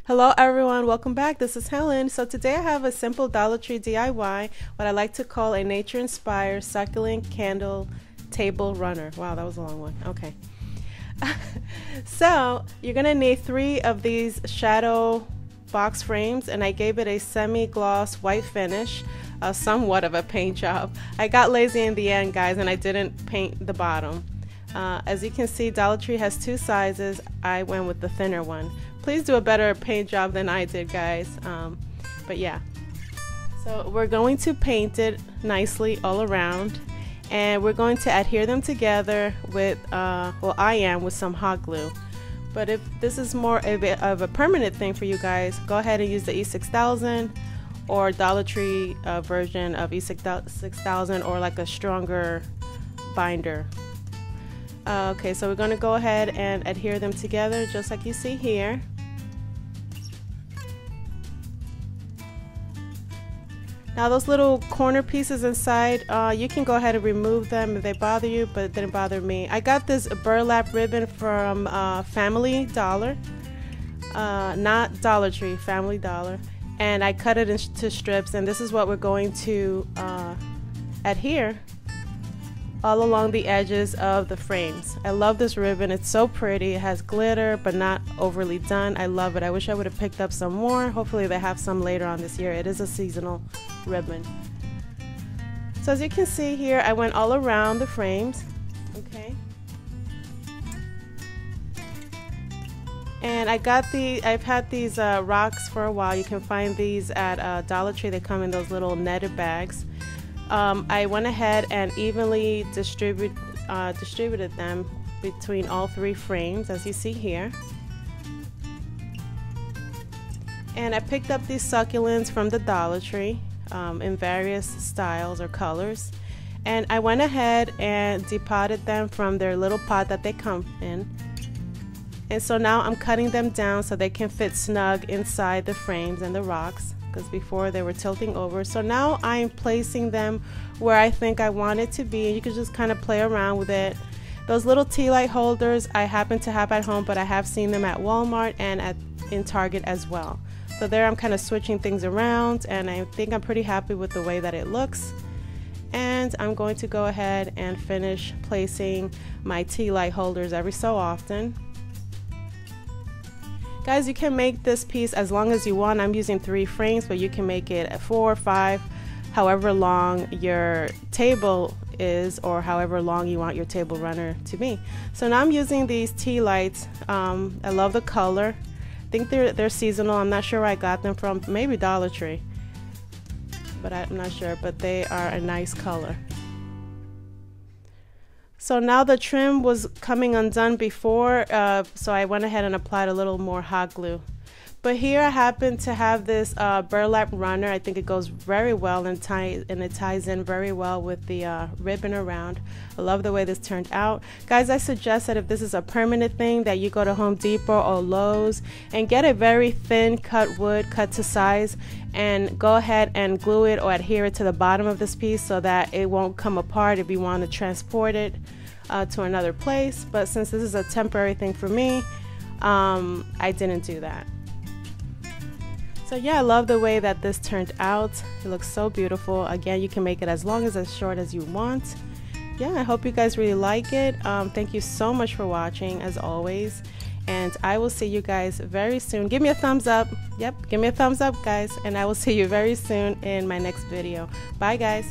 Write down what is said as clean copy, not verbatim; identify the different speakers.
Speaker 1: Hello everyone, welcome back. This is Helen. So today I have a simple Dollar Tree DIY, what I like to call a Nature Inspired Succulent Candle Table Runner. Wow, that was a long one. Okay. So you're going to need 3 of these shadow box frames, and I gave it a semi-gloss white finish, somewhat of a paint job. I got lazy in the end, guys, and I didn't paint the bottom. As you can see, Dollar Tree has 2 sizes. I went with the thinner one. Please do a better paint job than I did, guys. But yeah, so we're going to paint it nicely all around, and we're going to adhere them together with well, I am with some hot glue. But if this is more of a permanent thing for you guys, go ahead and use the E6000 or Dollar Tree version of E6000, or like a stronger binder. Okay, so we're going to go ahead and adhere them together just like you see here. Now those little corner pieces inside, you can go ahead and remove them if they bother you, but it didn't bother me. I got this burlap ribbon from Family Dollar, not Dollar Tree, Family Dollar, and I cut it into strips, and this is what we're going to adhere all along the edges of the frames. I love this ribbon. It's so pretty. It has glitter but not overly done. I love it. I wish I would have picked up some more. Hopefully they have some later on this year. It is a seasonal ribbon. So as you can see here, I went all around the frames. Okay. And I've had these rocks for a while. You can find these at Dollar Tree. They come in those little netted bags. I went ahead and evenly distributed them between all 3 frames, as you see here. And I picked up these succulents from the Dollar Tree in various styles or colors. And I went ahead and depotted them from their little pot that they come in. And so now I'm cutting them down so they can fit snug inside the frames and the rocks, because before they were tilting over. So now I'm placing them where I think I want it to be, and you can just kind of play around with it. Those little tea light holders I happen to have at home, but I have seen them at Walmart and in Target as well. So there I'm kind of switching things around, and I think I'm pretty happy with the way that it looks. And I'm going to go ahead and finish placing my tea light holders every so often. Guys, you can make this piece as long as you want. I'm using 3 frames, but you can make it 4 or 5, however long your table is, or however long you want your table runner to be. So now I'm using these tea lights. I love the color. I think they're seasonal. I'm not sure where I got them from. Maybe Dollar Tree, but I'm not sure. But they are a nice color. So now the trim was coming undone before, so I went ahead and applied a little more hot glue. But here I happen to have this burlap runner. I think it goes very well and it ties in very well with the ribbon around. I love the way this turned out. Guys, I suggest that if this is a permanent thing, that you go to Home Depot or Lowe's and get a very thin cut wood, cut to size, and go ahead and glue it or adhere it to the bottom of this piece so that it won't come apart if you want to transport it to another place. But since this is a temporary thing for me, I didn't do that. So yeah, I love the way that this turned out. It looks so beautiful. Again, you can make it as long as short as you want. Yeah, I hope you guys really like it. Thank you so much for watching, as always, and I will see you guys very soon. Give me a thumbs up. Yep, give me a thumbs up, guys, and I will see you very soon in my next video. Bye, guys.